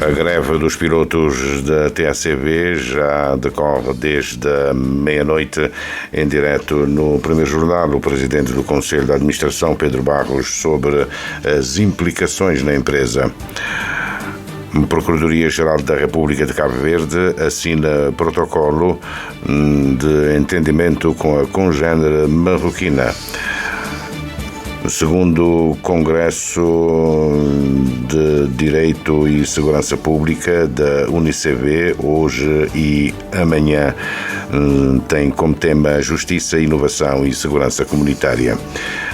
A greve dos pilotos da TACV já decorre desde a meia-noite. Em direto no primeiro jornal, o presidente do Conselho de Administração, Pedro Barros, sobre as implicações na empresa. A Procuradoria-Geral da República de Cabo Verde assina protocolo de entendimento com a congênere marroquina. Segundo o Congresso de Direito e Segurança Pública da UNICEF, hoje e amanhã, tem como tema Justiça, Inovação e Segurança Comunitária.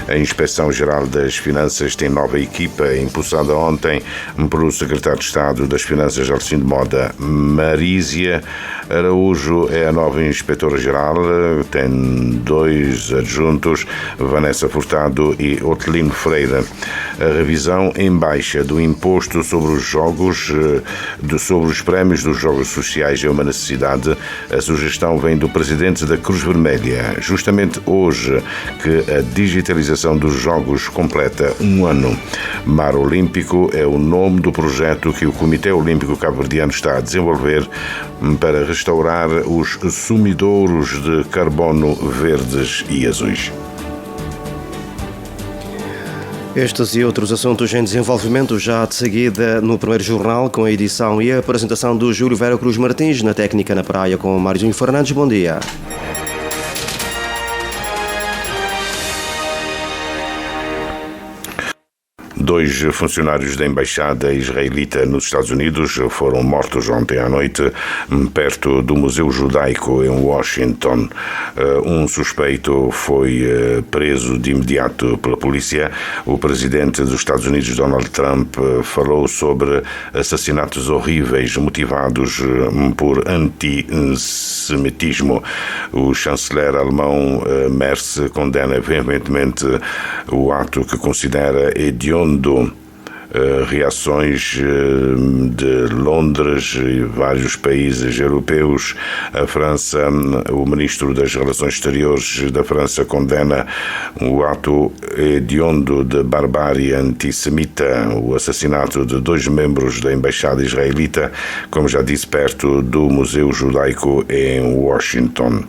A Inspeção-Geral das Finanças tem nova equipa, impulsada ontem pelo Secretário de Estado das Finanças, Alcindo Moda. Marísia Araújo é a nova Inspetora-Geral, tem 2 adjuntos, Vanessa Furtado e Otelino Freire. A revisão em baixa do imposto sobre os jogos, sobre os prémios dos jogos sociais é uma necessidade. A sugestão vem do presidente da Cruz Vermelha, justamente hoje que a digitalização dos jogos completa 1 ano. Mar Olímpico é o nome do projeto que o Comitê Olímpico Cabo-Verdiano está a desenvolver para restaurar os sumidouros de carbono verdes e azuis. Estes e outros assuntos em desenvolvimento já de seguida no primeiro jornal, com a edição e a apresentação do Júlio Vera Cruz Martins, na técnica na praia com o Mário Fernandes. Bom dia. 2 funcionários da Embaixada Israelita nos Estados Unidos foram mortos ontem à noite perto do Museu Judaico em Washington. Um suspeito foi preso de imediato pela polícia. O presidente dos Estados Unidos, Donald Trump, falou sobre assassinatos horríveis motivados por antissemitismo. O chanceler alemão Merz condena veementemente o ato que considera hediondo. Reações de Londres e vários países europeus. A França, o ministro das Relações Exteriores da França condena o ato hediondo de barbárie antissemita, o assassinato de 2 membros da Embaixada Israelita, como já disse, perto do Museu Judaico em Washington.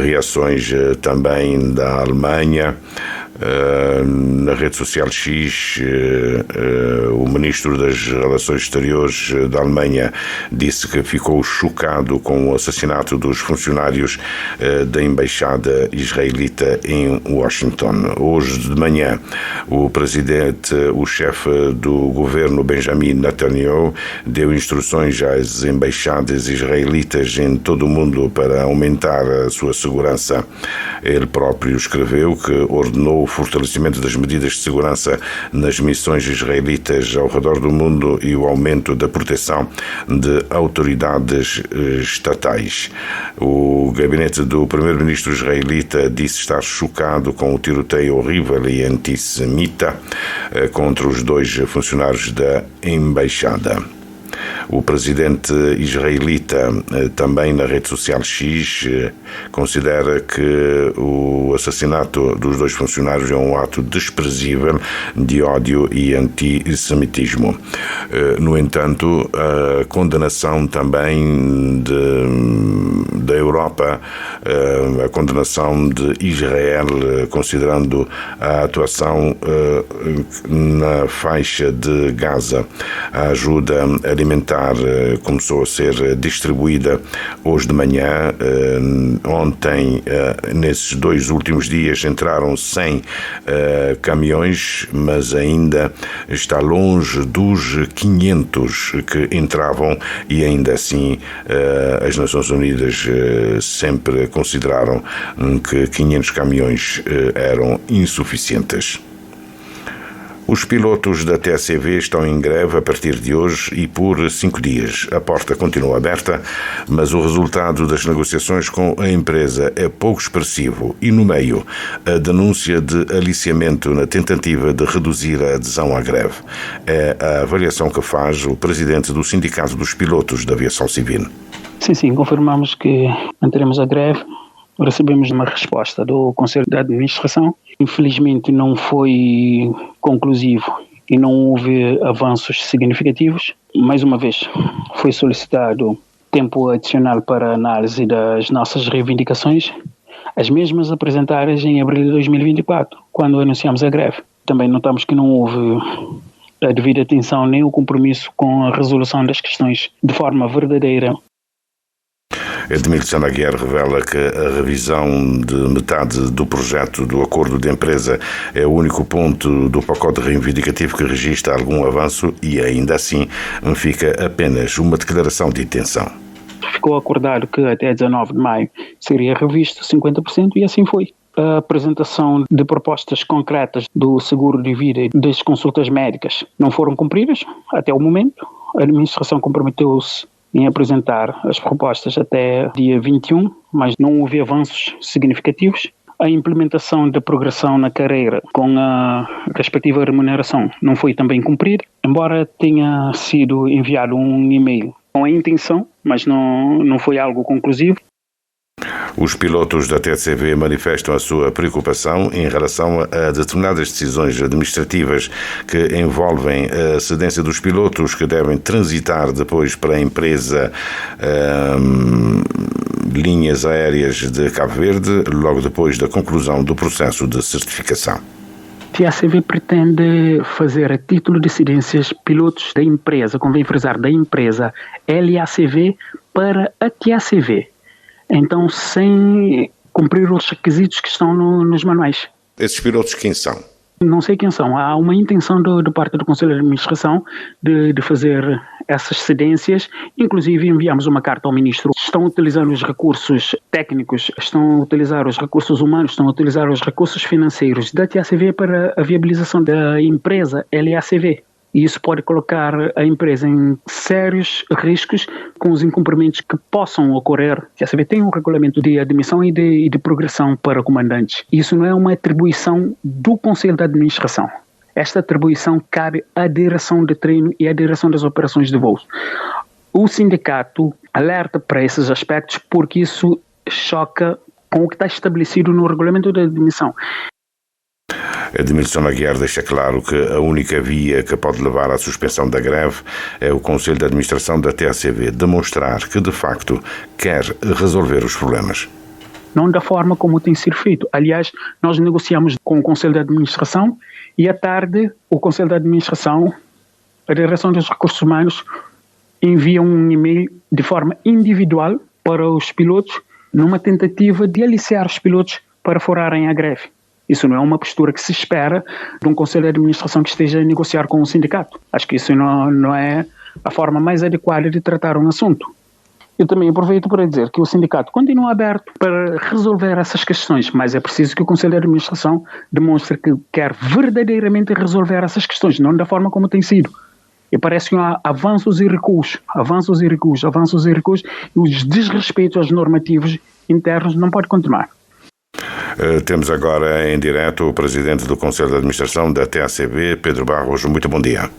Reações também da Alemanha. Na rede social X, o ministro das Relações Exteriores da Alemanha disse que ficou chocado com o assassinato dos funcionários da Embaixada Israelita em Washington. Hoje de manhã, o chefe do governo, Benjamin Netanyahu, deu instruções às embaixadas israelitas em todo o mundo para aumentar a sua segurança. Ele próprio escreveu que ordenou o fortalecimento das medidas de segurança nas missões israelitas ao redor do mundo e o aumento da proteção de autoridades estatais. O gabinete do primeiro-ministro israelita disse estar chocado com o tiroteio horrível e antissemita contra os 2 funcionários da embaixada. O presidente israelita, também na rede social X, considera que o assassinato dos 2 funcionários é um ato desprezível de ódio e antissemitismo. No entanto, a condenação também da Europa, a condenação de Israel, considerando a atuação na faixa de Gaza, a ajuda alimentar começou a ser distribuída hoje de manhã. Ontem, nesses 2 últimos dias, entraram 100 caminhões, mas ainda está longe dos 500 que entravam, e ainda assim as Nações Unidas sempre consideraram que 500 caminhões eram insuficientes. Os pilotos da TACV estão em greve a partir de hoje e por 5 dias. A porta continua aberta, mas o resultado das negociações com a empresa é pouco expressivo e, no meio, a denúncia de aliciamento na tentativa de reduzir a adesão à greve. É a avaliação que faz o presidente do Sindicato dos Pilotos da Aviação Civil. Sim, confirmamos que manteremos a greve. Recebemos uma resposta do Conselho de Administração. Infelizmente não foi conclusivo e não houve avanços significativos. Mais uma vez, foi solicitado tempo adicional para análise das nossas reivindicações, as mesmas apresentadas em abril de 2024, quando anunciamos a greve. Também notamos que não houve a devida atenção nem o compromisso com a resolução das questões de forma verdadeira. Edmilson Aguiar revela que a revisão de metade do projeto do acordo de empresa é o único ponto do pacote reivindicativo que registra algum avanço e, ainda assim, fica apenas uma declaração de intenção. Ficou acordado que até 19 de maio seria revisto 50% e assim foi. A apresentação de propostas concretas do seguro de vida e das consultas médicas não foram cumpridas até o momento. A administração comprometeu-se em apresentar as propostas até dia 21, mas não houve avanços significativos. A implementação da progressão na carreira com a respectiva remuneração não foi também cumprida, embora tenha sido enviado um e-mail com a intenção, mas não foi algo conclusivo. Os pilotos da TCV manifestam a sua preocupação em relação a determinadas decisões administrativas que envolvem a cedência dos pilotos que devem transitar depois para a empresa Linhas Aéreas de Cabo Verde, logo depois da conclusão do processo de certificação. A TACV pretende fazer a título de cedências pilotos da empresa, convém frisar, da empresa LACV para a TACV. Então, sem cumprir os requisitos que estão nos manuais. Esses pilotos quem são? Não sei quem são. Há uma intenção de parte do Conselho de Administração de fazer essas cedências. Inclusive, enviamos uma carta ao Ministro. Estão utilizando os recursos técnicos, estão a utilizar os recursos humanos, estão a utilizar os recursos financeiros da TACV para a viabilização da empresa LACV. E isso pode colocar a empresa em sérios riscos com os incumprimentos que possam ocorrer. A TACV tem um regulamento de admissão e de progressão para comandantes. Isso não é uma atribuição do Conselho de Administração. Esta atribuição cabe à direção de treino e à direção das operações de voo. O sindicato alerta para esses aspectos porque isso choca com o que está estabelecido no regulamento de admissão. Edmilson Aguiar deixa claro que a única via que pode levar à suspensão da greve é o Conselho de Administração da TACV demonstrar que, de facto, quer resolver os problemas. Não da forma como tem sido feito. Aliás, nós negociamos com o Conselho de Administração e à tarde o Conselho de Administração, a Direção dos Recursos Humanos, envia um e-mail de forma individual para os pilotos numa tentativa de aliciar os pilotos para forarem a greve. Isso não é uma postura que se espera de um Conselho de Administração que esteja a negociar com o sindicato. Acho que isso não é a forma mais adequada de tratar um assunto. Eu também aproveito para dizer que o sindicato continua aberto para resolver essas questões, mas é preciso que o Conselho de Administração demonstre que quer verdadeiramente resolver essas questões, não da forma como tem sido. E parece que há avanços e recuos, e os desrespeitos aos normativos internos não pode continuar. Temos agora em direto o Presidente do Conselho de Administração da TACV, Pedro Barros. Muito bom dia.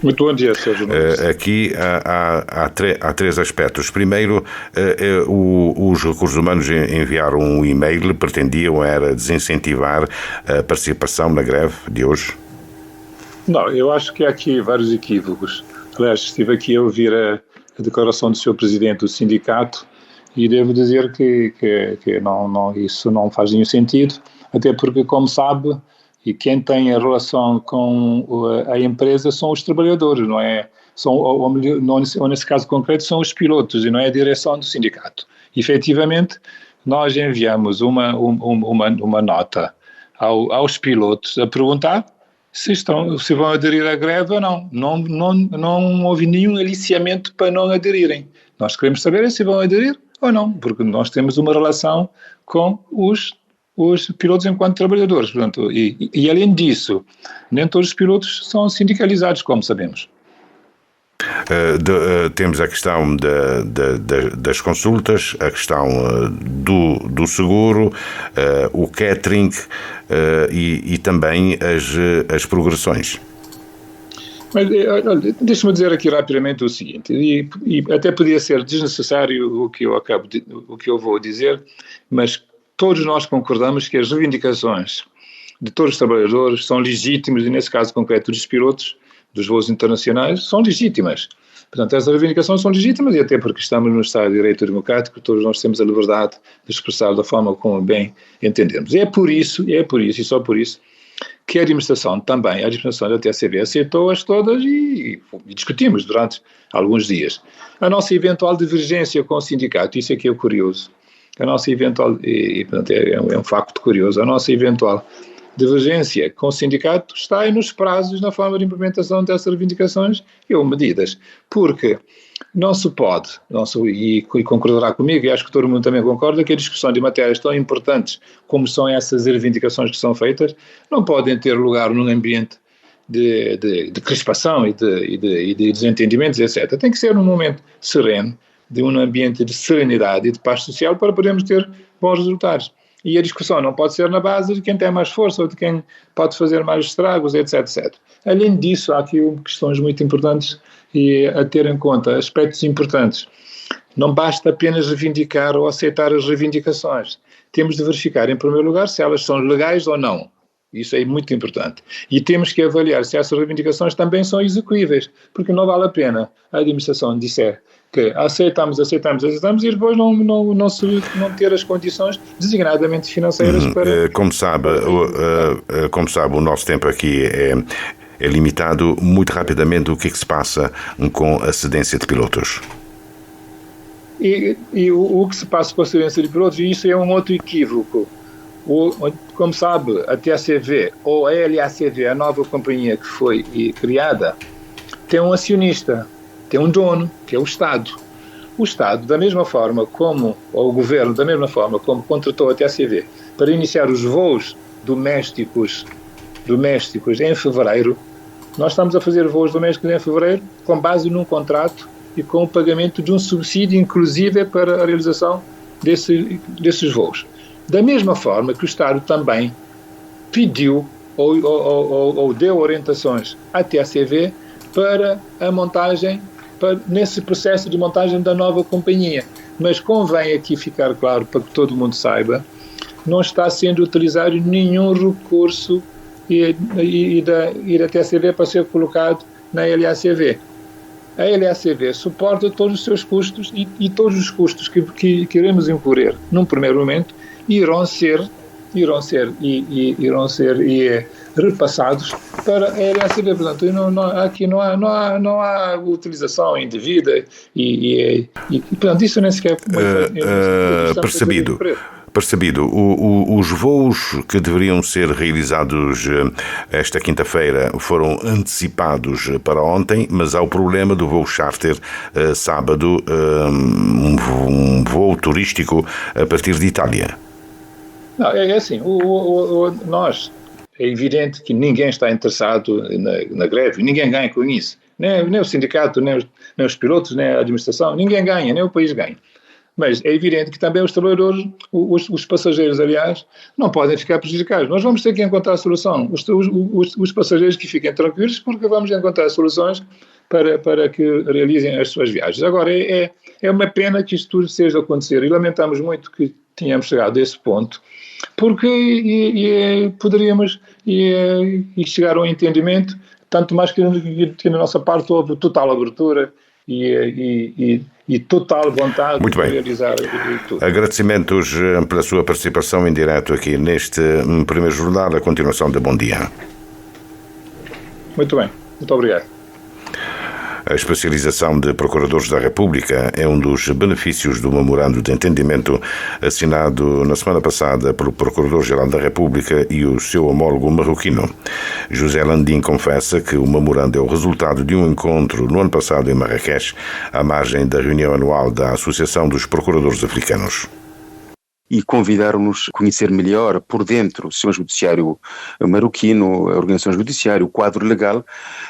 Muito bom dia, Sr. Jornalista. Aqui há três aspectos. Primeiro, os recursos humanos enviaram um e-mail, pretendiam era desincentivar a participação na greve de hoje? Não, eu acho que há aqui vários equívocos. Aliás, estive aqui a ouvir a declaração do Sr. Presidente do sindicato e devo dizer que isso não faz nenhum sentido, até porque, como sabe, e quem tem a relação com a empresa são os trabalhadores, não é? Ou nesse caso concreto, são os pilotos e não é a direção do sindicato. Efetivamente, nós enviamos uma nota aos pilotos a perguntar se vão aderir à greve ou não. Não houve nenhum aliciamento para não aderirem. Nós queremos saber se vão aderir ou não, porque nós temos uma relação com os pilotos enquanto trabalhadores. Portanto, e além disso, nem todos os pilotos são sindicalizados, como sabemos. Temos a questão das consultas, a questão do seguro, o catering e também as progressões. Mas deixa-me dizer aqui rapidamente o seguinte, e até podia ser desnecessário o que eu vou dizer, mas todos nós concordamos que as reivindicações de todos os trabalhadores são legítimos e, nesse caso concreto, dos pilotos dos voos internacionais são legítimas. Portanto, essas reivindicações são legítimas e até porque estamos no Estado de Direito Democrático, todos nós temos a liberdade de expressar da forma como bem entendemos. É por isso e só por isso que a administração também, a administração da TACV aceitou-as todas e discutimos durante alguns dias. A nossa eventual divergência com o sindicato, isso é que é curioso, a nossa eventual, portanto, é um facto curioso, a nossa eventual divergência com o sindicato está aí nos prazos na forma de implementação dessas reivindicações e ou medidas, porque não se pode, e concordará comigo, e acho que todo mundo também concorda, que a discussão de matérias tão importantes como são essas reivindicações que são feitas, não podem ter lugar num ambiente de crispação e de desentendimentos, etc. Tem que ser num momento sereno, de um ambiente de serenidade e de paz social para podermos ter bons resultados. E a discussão não pode ser na base de quem tem mais força ou de quem pode fazer mais estragos, etc, etc. Além disso, há aqui questões muito importantes e a ter em conta, aspectos importantes. Não basta apenas reivindicar ou aceitar as reivindicações. Temos de verificar, em primeiro lugar, se elas são legais ou não. Isso é muito importante. E temos que avaliar se essas reivindicações também são execuíveis, porque não vale a pena a administração disser que aceitamos e depois não ter as condições designadamente financeiras para... Como sabe, o nosso tempo aqui é limitado. Muito rapidamente, o que é que se passa com a cedência de pilotos? E o que se passa com a cedência de pilotos, e isso é um outro equívoco. Como sabe, a TACV ou a LACV, a nova companhia que foi criada, tem um acionista, tem um dono, que é o Estado. O Estado, da mesma forma como, ou o Governo, da mesma forma como contratou a TACV para iniciar os voos domésticos em fevereiro, nós estamos a fazer voos domésticos em fevereiro com base num contrato e com o pagamento de um subsídio, inclusive, para a realização desses voos. Da mesma forma que o Estado também pediu ou deu orientações à TACV para a montagem, nesse processo de montagem da nova companhia. Mas convém aqui ficar claro, para que todo mundo saiba, não está sendo utilizado nenhum recurso da TACV para ser colocado na LACV. A LACV suporta todos os seus custos e todos os custos que iremos incorrer num primeiro momento irão ser repassados para a LACV. Portanto, aqui não há utilização indevida e portanto, isso nem sequer... Percebido. Os voos que deveriam ser realizados esta quinta-feira foram antecipados para ontem, mas há o problema do voo charter sábado, um voo turístico a partir de Itália. Não, é assim, nós, é evidente que ninguém está interessado na greve, ninguém ganha com isso, nem o sindicato, nem os pilotos, nem a administração, ninguém ganha, nem o país ganha. Mas é evidente que também os trabalhadores, os passageiros, aliás, não podem ficar prejudicados. Nós vamos ter que encontrar solução. Os passageiros que fiquem tranquilos, porque vamos encontrar soluções para que realizem as suas viagens. Agora, é uma pena que isto tudo esteja a acontecer e lamentamos muito que tínhamos chegado a esse ponto, porque poderíamos chegar a um entendimento, tanto mais que na nossa parte houve total abertura e total vontade Muito bem. De realizar tudo. Agradecimentos pela sua participação em direto aqui neste primeiro jornal, a continuação de Bom Dia. Muito bem, muito obrigado. A especialização de Procuradores da República é um dos benefícios do memorando de entendimento assinado na semana passada pelo Procurador-Geral da República e o seu homólogo marroquino. José Landim confessa que o memorando é o resultado de um encontro no ano passado em Marrakech, à margem da reunião anual da Associação dos Procuradores Africanos. E convidaram-nos a conhecer melhor por dentro o sistema judiciário marroquino, a organização judiciária, o quadro legal,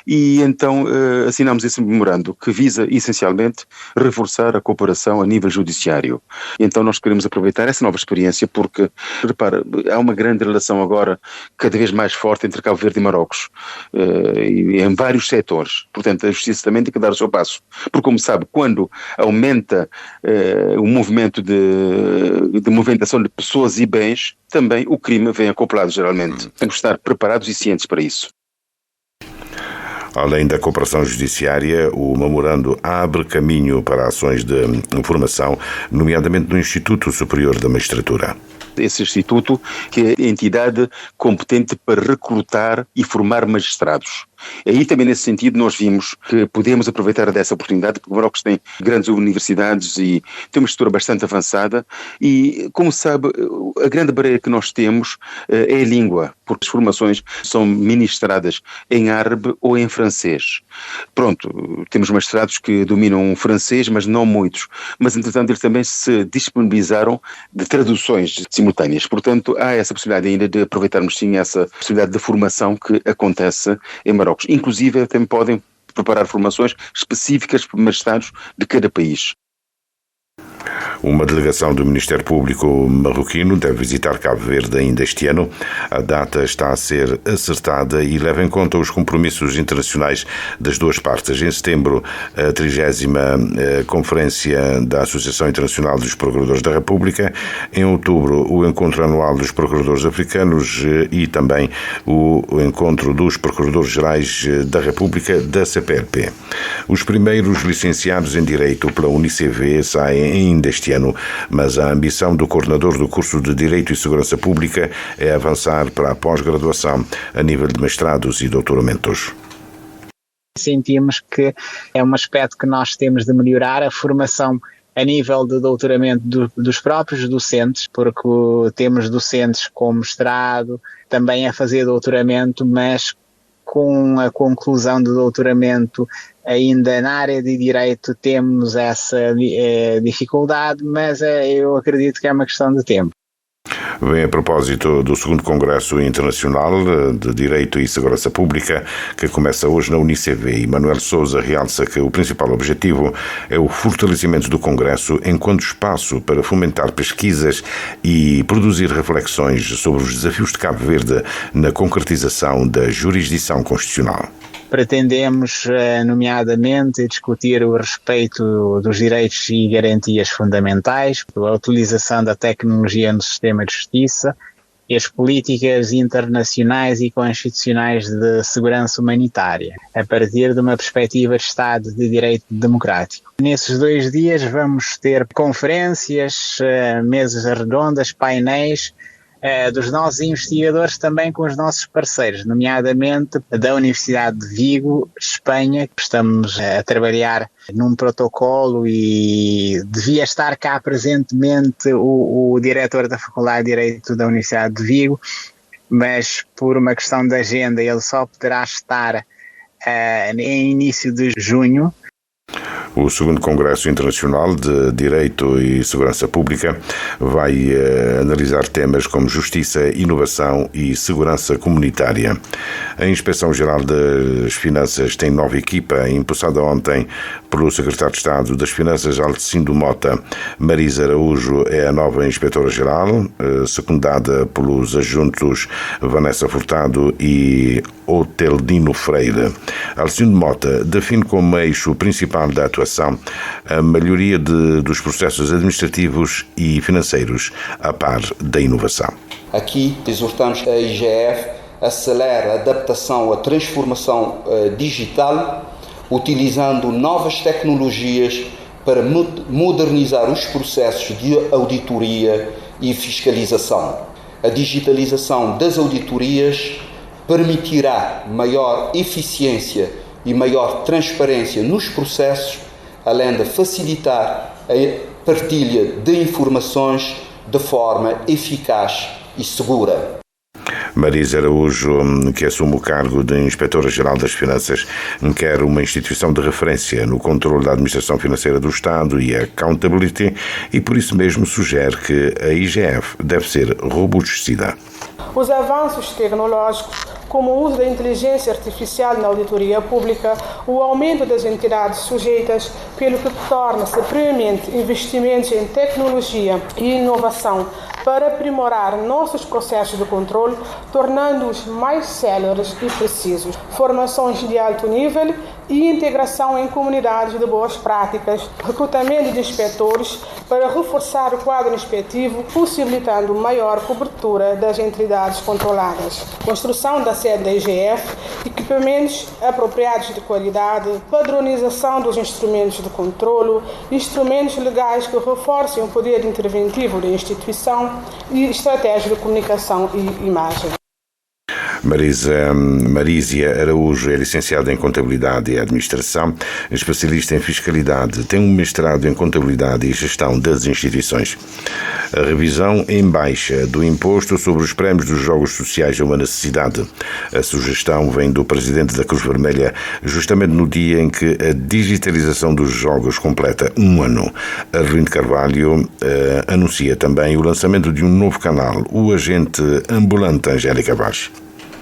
e então assinamos esse memorando que visa essencialmente reforçar a cooperação a nível judiciário. E então nós queremos aproveitar essa nova experiência porque, repara, há uma grande relação agora cada vez mais forte entre Cabo Verde e Marrocos, e em vários setores. Portanto, a justiça também tem que dar o seu passo, porque como sabe, quando aumenta o movimento de movimento movimentação de pessoas e bens, também o crime vem acoplado geralmente. Temos que estar preparados e cientes para isso. Além da cooperação judiciária, o memorando abre caminho para ações de formação, nomeadamente no Instituto Superior da Magistratura. Esse instituto que é a entidade competente para recrutar e formar magistrados. E aí também nesse sentido nós vimos que podemos aproveitar dessa oportunidade, porque Marrocos tem grandes universidades e tem uma estrutura bastante avançada e, como sabe, a grande barreira que nós temos é a língua, porque as formações são ministradas em árabe ou em francês. Pronto, temos magistrados que dominam o francês, mas não muitos. Mas, entretanto, eles também se disponibilizaram de traduções simultâneas. Portanto, há essa possibilidade ainda de aproveitarmos sim essa possibilidade de formação que acontece em Marrocos. Inclusive, também podem preparar formações específicas para magistrados de cada país. Uma delegação do Ministério Público marroquino deve visitar Cabo Verde ainda este ano. A data está a ser acertada e leva em conta os compromissos internacionais das duas partes. Em setembro, a 30ª Conferência da Associação Internacional dos Procuradores da República. Em outubro, o Encontro Anual dos Procuradores Africanos e também o Encontro dos Procuradores Gerais da República da CPLP. Os primeiros licenciados em Direito pela UNICV saem ainda este ano, mas a ambição do coordenador do curso de Direito e Segurança Pública é avançar para a pós-graduação a nível de mestrados e doutoramentos. Sentimos que é um aspecto que nós temos de melhorar, a formação a nível de doutoramento dos próprios docentes, porque temos docentes com mestrado, também a fazer doutoramento, mas com a conclusão do doutoramento ainda na área de Direito temos essa dificuldade, mas eu acredito que é uma questão de tempo. Vem a propósito do 2º Congresso Internacional de Direito e Segurança Pública, que começa hoje na UNICV, e Manuel Sousa realça que o principal objetivo é o fortalecimento do Congresso enquanto espaço para fomentar pesquisas e produzir reflexões sobre os desafios de Cabo Verde na concretização da jurisdição constitucional. Pretendemos, nomeadamente, discutir o respeito dos direitos e garantias fundamentais, a utilização da tecnologia no sistema de justiça e as políticas internacionais e constitucionais de segurança humanitária, a partir de uma perspectiva de Estado de Direito democrático. Nesses 2 dias vamos ter conferências, mesas redondas, painéis, dos nossos investigadores também com os nossos parceiros, nomeadamente da Universidade de Vigo, Espanha. Estamos a trabalhar num protocolo e devia estar cá presentemente o diretor da Faculdade de Direito da Universidade de Vigo, mas por uma questão de agenda ele só poderá estar em início de junho. O 2º Congresso Internacional de Direito e Segurança Pública vai analisar temas como justiça, inovação e segurança comunitária. A Inspeção-Geral das Finanças tem nova equipa, impulsada ontem pelo Secretário de Estado das Finanças, Alcindo Mota. Marisa Araújo é a nova Inspetora-Geral, secundada pelos adjuntos Vanessa Furtado e Oteldino Freire. Alcindo Mota define como eixo principal da atuação a melhoria dos processos administrativos e financeiros a par da inovação. Aqui exortamos a IGF a acelerar a adaptação, a transformação digital, utilizando novas tecnologias para modernizar os processos de auditoria e fiscalização. A digitalização das auditorias permitirá maior eficiência e maior transparência nos processos, além de facilitar a partilha de informações de forma eficaz e segura. Marisa Araújo, que assume o cargo de Inspetora-Geral das Finanças, quer uma instituição de referência no controle da administração financeira do Estado e a accountability, e por isso mesmo sugere que a IGF deve ser robustecida. Os avanços tecnológicos como o uso da inteligência artificial na auditoria pública, o aumento das entidades sujeitas, pelo que torna-se premente investimentos em tecnologia e inovação para aprimorar nossos processos de controle, tornando-os mais céleres e precisos. Formações de alto nível e integração em comunidades de boas práticas, recrutamento de inspetores para reforçar o quadro inspetivo, possibilitando maior cobertura das entidades controladas. Construção da sede da IGF, equipamentos apropriados de qualidade, padronização dos instrumentos de controlo, instrumentos legais que reforcem o poder interventivo da instituição e estratégia de comunicação e imagem. Marísia Araújo é licenciada em Contabilidade e Administração, especialista em Fiscalidade, tem um mestrado em Contabilidade e Gestão das Instituições. A revisão em baixa do imposto sobre os prémios dos Jogos Sociais é uma necessidade. A sugestão vem do presidente da Cruz Vermelha, justamente no dia em que a digitalização dos Jogos completa 1 ano. Arlindo Carvalho anuncia também o lançamento de um novo canal, o Agente Ambulante Angélica Vaz.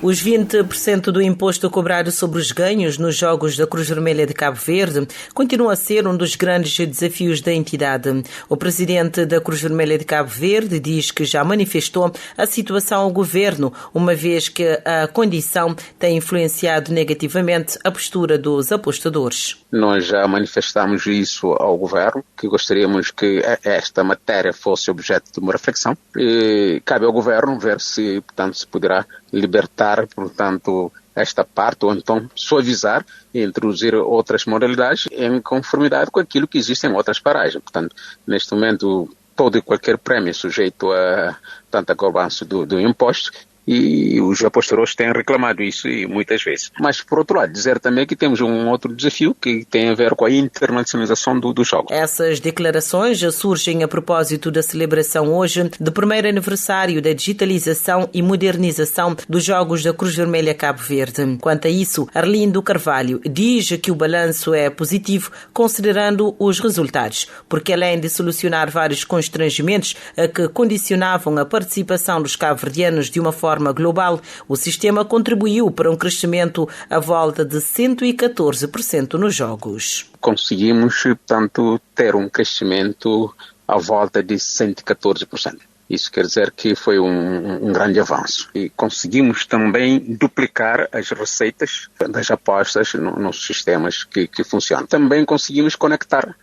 Os 20% do imposto cobrado sobre os ganhos nos Jogos da Cruz Vermelha de Cabo Verde continua a ser um dos grandes desafios da entidade. O presidente da Cruz Vermelha de Cabo Verde diz que já manifestou a situação ao governo, uma vez que a condição tem influenciado negativamente a postura dos apostadores. Nós já manifestamos isso ao governo, que gostaríamos que esta matéria fosse objeto de uma reflexão. E cabe ao governo ver se, portanto, se poderá libertar, portanto, esta parte, ou então suavizar e introduzir outras modalidades em conformidade com aquilo que existe em outras paragens. Portanto, neste momento, todo e qualquer prémio é sujeito a tanto a cobrança do imposto, e os apostadores têm reclamado isso e muitas vezes. Mas, por outro lado, dizer também que temos um outro desafio que tem a ver com a internacionalização dos jogos. Essas declarações surgem a propósito da celebração hoje do primeiro aniversário da digitalização e modernização dos Jogos da Cruz Vermelha Cabo Verde. Quanto a isso, Arlindo Carvalho diz que o balanço é positivo, considerando os resultados, porque além de solucionar vários constrangimentos que condicionavam a participação dos cabo-verdianos de uma forma global, o sistema contribuiu para um crescimento à volta de 114% nos jogos. Conseguimos, portanto, ter um crescimento à volta de 114%. Isso quer dizer que foi um grande avanço. E conseguimos também duplicar as receitas das apostas nos sistemas que funcionam. Também conseguimos conectar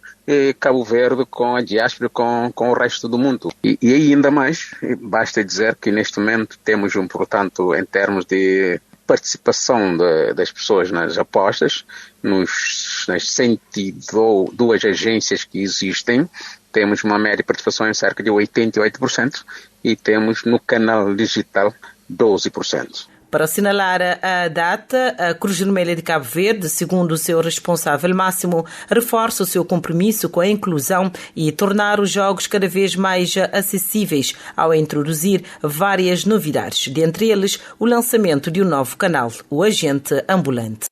Cabo Verde com a diáspora, com o resto do mundo. E ainda mais, basta dizer que neste momento temos portanto, em termos de participação das pessoas nas apostas, nas 102 agências que existem, temos uma média de participação em cerca de 88% e temos no canal digital 12%. Para assinalar a data, a Cruz Vermelha de Cabo Verde, segundo o seu responsável máximo, reforça o seu compromisso com a inclusão e tornar os jogos cada vez mais acessíveis ao introduzir várias novidades, dentre eles o lançamento de um novo canal, o Agente Ambulante.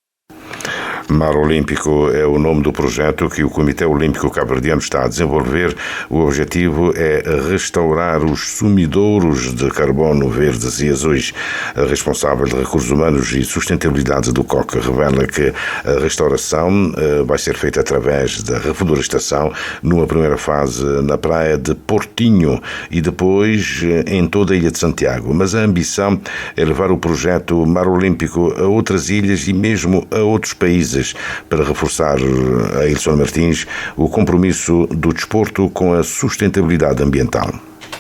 Mar Olímpico é o nome do projeto que o Comitê Olímpico Cabo-Verdiano está a desenvolver. O objetivo é restaurar os sumidouros de carbono verdes e azuis. A responsável de Recursos Humanos e Sustentabilidade do COC revela que a restauração vai ser feita através da reflorestação, numa primeira fase na praia de Portinho e depois em toda a Ilha de Santiago. Mas a ambição é levar o projeto Mar Olímpico a outras ilhas e mesmo a outros países, para reforçar a Ilson Martins o compromisso do desporto com a sustentabilidade ambiental.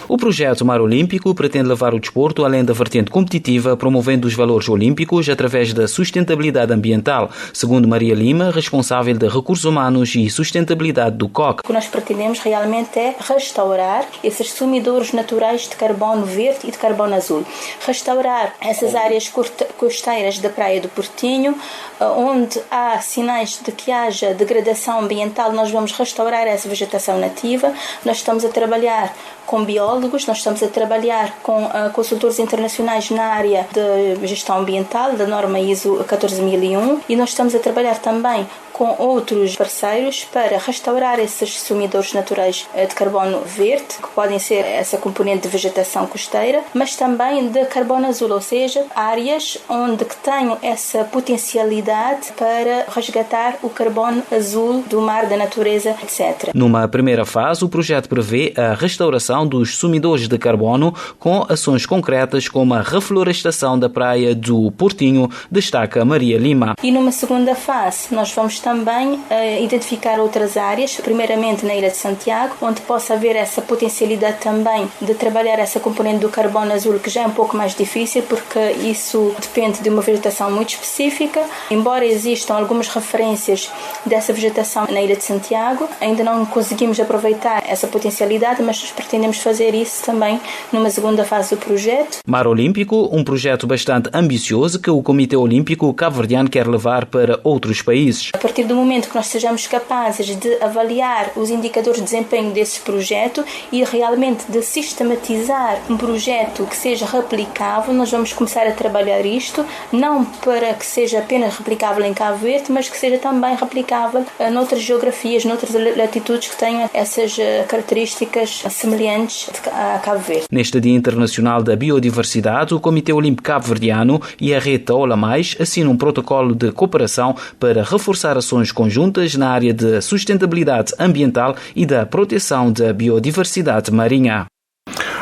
O projeto Mar Olímpico pretende levar o desporto além da vertente competitiva, promovendo os valores olímpicos através da sustentabilidade ambiental, segundo Maria Lima, responsável de Recursos Humanos e Sustentabilidade do COC. O que nós pretendemos realmente é restaurar esses sumidouros naturais de carbono verde e de carbono azul. Restaurar essas áreas costeiras da Praia do Portinho, onde há sinais de que haja degradação ambiental, nós vamos restaurar essa vegetação nativa. Nós estamos a trabalhar com biólogos biólogos, nós estamos a trabalhar com consultores internacionais na área de gestão ambiental, da norma ISO 14001, e nós estamos a trabalhar também com outros parceiros para restaurar esses sumidouros naturais de carbono verde, que podem ser essa componente de vegetação costeira, mas também de carbono azul, ou seja, áreas onde que tenham essa potencialidade para resgatar o carbono azul do mar, da natureza, etc. Numa primeira fase, o projeto prevê a restauração dos sumidouros de carbono com ações concretas como a reflorestação da praia do Portinho, destaca Maria Lima. E numa segunda fase, nós vamos também identificar outras áreas, primeiramente na Ilha de Santiago, onde possa haver essa potencialidade também de trabalhar essa componente do carbono azul, que já é um pouco mais difícil, porque isso depende de uma vegetação muito específica. Embora existam algumas referências dessa vegetação na Ilha de Santiago, ainda não conseguimos aproveitar essa potencialidade, mas pretendemos fazer isso também numa segunda fase do projeto. Mar Olímpico, um projeto bastante ambicioso que o Comitê Olímpico Cabo-Verdiano quer levar para outros países. A partir do momento que nós sejamos capazes de avaliar os indicadores de desempenho desse projeto e realmente de sistematizar um projeto que seja replicável, nós vamos começar a trabalhar isto, não para que seja apenas replicável em Cabo Verde, mas que seja também replicável noutras geografias, noutras latitudes que tenham essas características semelhantes a Cabo Verde. Neste Dia Internacional da Biodiversidade, o Comitê Olímpico Cabo-Verdiano e a Rede Taola Mais assinam um protocolo de cooperação para reforçar ações conjuntas na área de sustentabilidade ambiental e da proteção da biodiversidade marinha.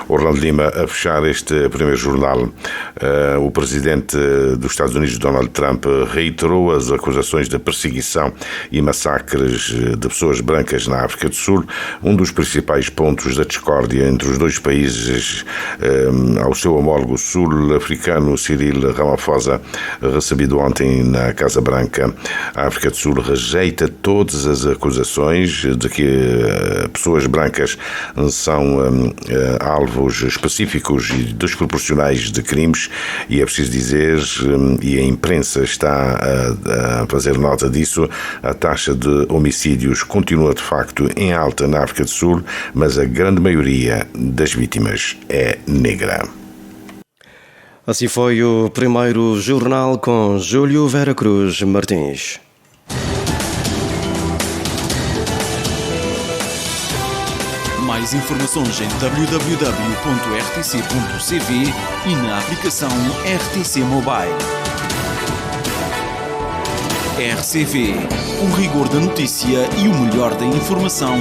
Orlando Lima, a fechar este primeiro jornal, o presidente dos Estados Unidos, Donald Trump, reiterou as acusações de perseguição e massacres de pessoas brancas na África do Sul, um dos principais pontos da discórdia entre os dois países. Ao seu homólogo sul-africano, Cyril Ramaphosa, recebido ontem na Casa Branca, a África do Sul rejeita todas as acusações de que pessoas brancas são alvos específicos e desproporcionais de crimes, e é preciso dizer, e a imprensa está a fazer nota disso, a taxa de homicídios continua de facto em alta na África do Sul, mas a grande maioria das vítimas é negra. Assim foi o primeiro jornal com Júlio Vera Cruz Martins. Mais informações em www.rtc.cv e na aplicação RTC Mobile. RCV, o rigor da notícia e o melhor da informação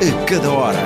a cada hora.